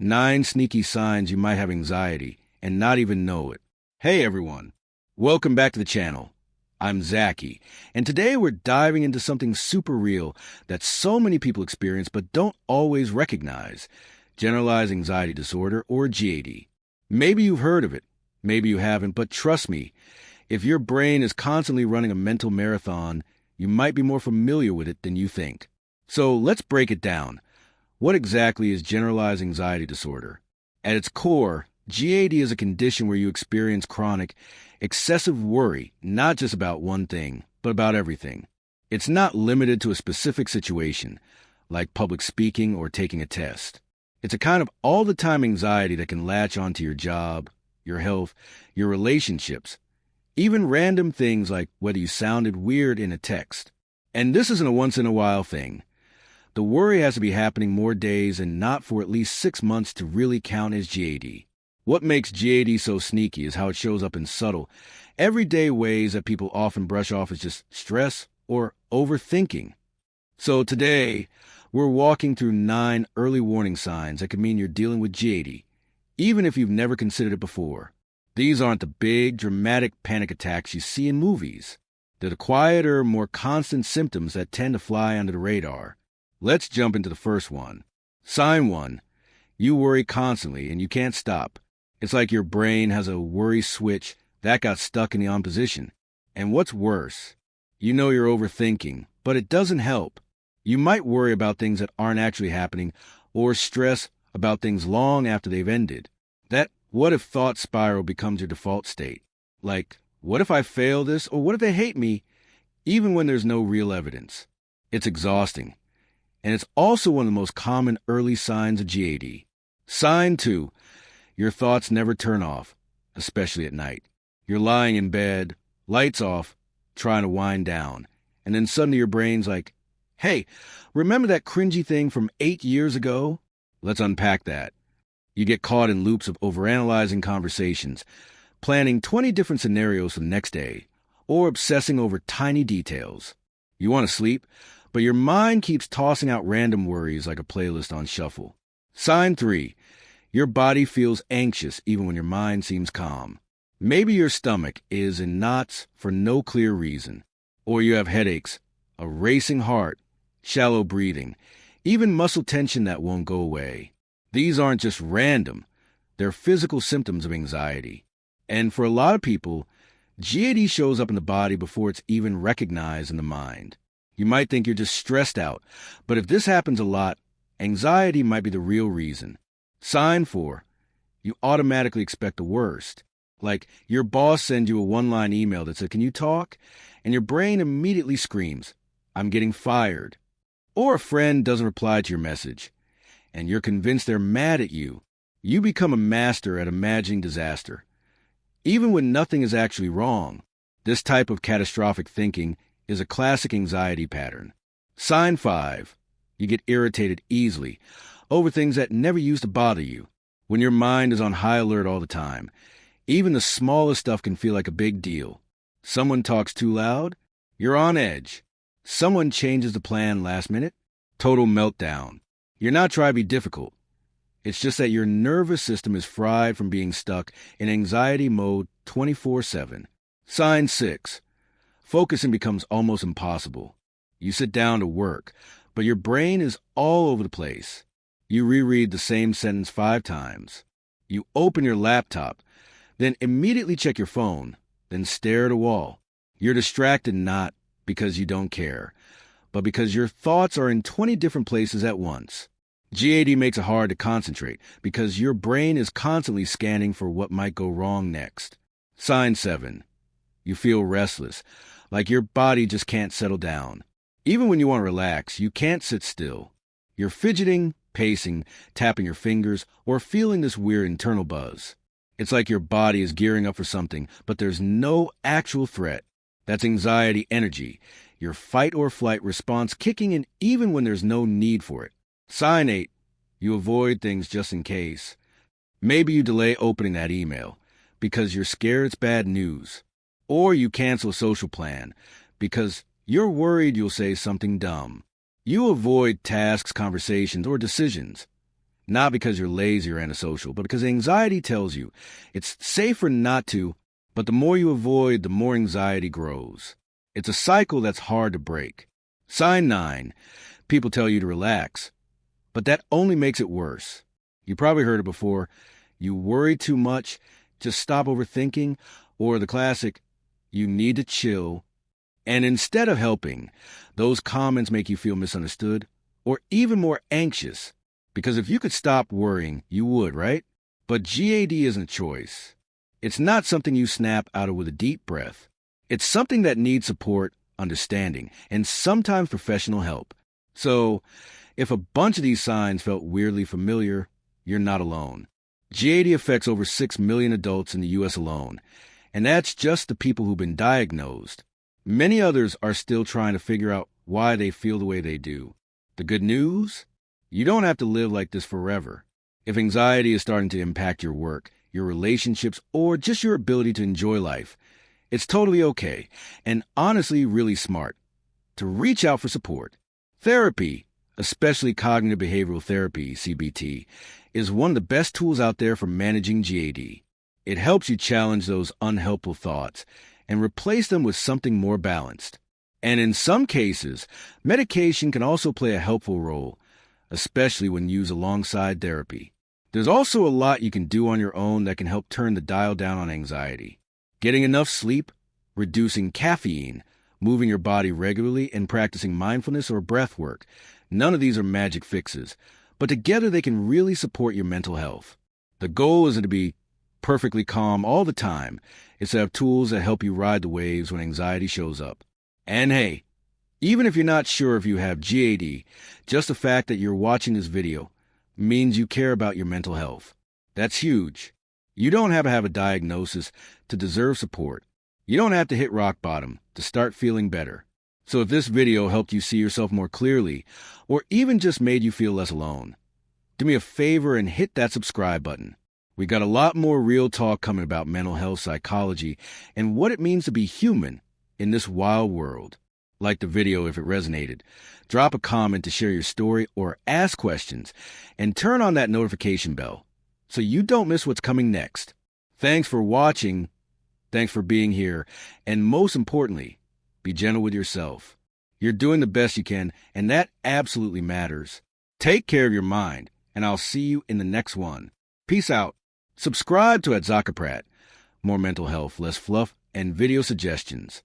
9 sneaky signs you might have anxiety and not even know it. Hey everyone, welcome back to the channel. I'm Zachy, and today we're diving into something super real that so many people experience but don't always recognize: Generalized Anxiety Disorder, or GAD. Maybe you've heard of it, maybe you haven't, but trust me, if your brain is constantly running a mental marathon, you might be more familiar with it than you think. So let's break it down. What exactly is Generalized Anxiety Disorder? At its core, GAD is a condition where you experience chronic, excessive worry, not just about one thing, but about everything. It's not limited to a specific situation, like public speaking or taking a test. It's a kind of all-the-time anxiety that can latch onto your job, your health, your relationships, even random things like whether you sounded weird in a text. And this isn't a once-in-a-while thing. The worry has to be happening more days and not for at least 6 months to really count as GAD. What makes GAD so sneaky is how it shows up in subtle, everyday ways that people often brush off as just stress or overthinking. So today, we're walking through 9 early warning signs that could mean you're dealing with GAD, even if you've never considered it before. These aren't the big, dramatic panic attacks you see in movies. They're the quieter, more constant symptoms that tend to fly under the radar. Let's jump into the first one. Sign 1. You worry constantly and you can't stop. It's like your brain has a worry switch that got stuck in the on position. And what's worse, you know you're overthinking, but it doesn't help. You might worry about things that aren't actually happening or stress about things long after they've ended. That what if thought spiral becomes your default state. Like, what if I fail this, or what if they hate me, even when there's no real evidence? It's exhausting. And it's also one of the most common early signs of GAD. Sign 2. Your thoughts never turn off, especially at night. You're lying in bed, lights off, trying to wind down, and then suddenly your brain's like, hey, remember that cringy thing from 8 years ago? Let's unpack that. You get caught in loops of overanalyzing conversations, planning 20 different scenarios for the next day, or obsessing over tiny details. You want to sleep, but your mind keeps tossing out random worries like a playlist on shuffle. Sign 3. Your body feels anxious even when your mind seems calm. Maybe your stomach is in knots for no clear reason, or you have headaches, a racing heart, shallow breathing, even muscle tension that won't go away. These aren't just random. They're physical symptoms of anxiety. And for a lot of people, GAD shows up in the body before it's even recognized in the mind. You might think you're just stressed out, but if this happens a lot, anxiety might be the real reason. Sign 4. You automatically expect the worst. Like your boss sends you a one-line email that says, "Can you talk?" And your brain immediately screams, "I'm getting fired." Or a friend doesn't reply to your message, and you're convinced they're mad at you. You become a master at imagining disaster, even when nothing is actually wrong. This type of catastrophic thinking is a classic anxiety pattern. Sign 5. You get irritated easily over things that never used to bother you. When your mind is on high alert all the time, even the smallest stuff can feel like a big deal. Someone talks too loud, you're on edge. Someone changes the plan last minute, total meltdown. You're not trying to be difficult. It's just that your nervous system is fried from being stuck in anxiety mode 24/7. Sign 6. Focusing becomes almost impossible. You sit down to work, but your brain is all over the place. You reread the same sentence 5 times. You open your laptop, then immediately check your phone, then stare at a wall. You're distracted not because you don't care, but because your thoughts are in 20 different places at once. GAD makes it hard to concentrate because your brain is constantly scanning for what might go wrong next. Sign 7. You feel restless, like your body just can't settle down. Even when you want to relax, you can't sit still. You're fidgeting, pacing, tapping your fingers, or feeling this weird internal buzz. It's like your body is gearing up for something, but there's no actual threat. That's anxiety energy, your fight or flight response kicking in even when there's no need for it. Sign 8. You avoid things just in case. Maybe you delay opening that email because you're scared it's bad news. Or you cancel a social plan because you're worried you'll say something dumb. You avoid tasks, conversations, or decisions Not because you're lazy or antisocial, but because anxiety tells you it's safer not to, but the more you avoid, the more anxiety grows. It's a cycle that's hard to break. Sign 9. People tell you to relax, but that only makes it worse. You probably heard it before. You worry too much, just stop overthinking, or the classic, you need to chill. And instead of helping, those comments make you feel misunderstood or even more anxious. Because if you could stop worrying, you would, right? But GAD isn't a choice. It's not something you snap out of with a deep breath. It's something that needs support, understanding, and sometimes professional help. So, if a bunch of these signs felt weirdly familiar, you're not alone. GAD affects over 6 million adults in the U.S. alone, and that's just the people who've been diagnosed. Many others are still trying to figure out why they feel the way they do. The good news? You don't have to live like this forever. If anxiety is starting to impact your work, your relationships, or just your ability to enjoy life, it's totally okay, and honestly really smart, to reach out for support. Therapy, especially cognitive behavioral therapy, CBT, is one of the best tools out there for managing GAD. It helps you challenge those unhelpful thoughts and replace them with something more balanced. And in some cases, medication can also play a helpful role, especially when used alongside therapy. There's also a lot you can do on your own that can help turn the dial down on anxiety. Getting enough sleep, reducing caffeine, moving your body regularly, and practicing mindfulness or breath work. None of these are magic fixes, but together they can really support your mental health. The goal isn't to be perfectly calm all the time. It's to have tools that help you ride the waves when anxiety shows up. And hey, even if you're not sure if you have GAD, just the fact that you're watching this video means you care about your mental health. That's huge. You don't have to have a diagnosis to deserve support. You don't have to hit rock bottom to start feeling better. So if this video helped you see yourself more clearly, or even just made you feel less alone, do me a favor and hit that subscribe button. We got a lot more real talk coming about mental health psychology and what it means to be human in this wild world. Like the video if it resonated. Drop a comment to share your story or ask questions, and turn on that notification bell so you don't miss what's coming next. Thanks for watching. Thanks for being here. And most importantly, be gentle with yourself. You're doing the best you can, and that absolutely matters. Take care of your mind, and I'll see you in the next one. Peace out. Subscribe to @Zakaprat. More mental health, less fluff, and video suggestions.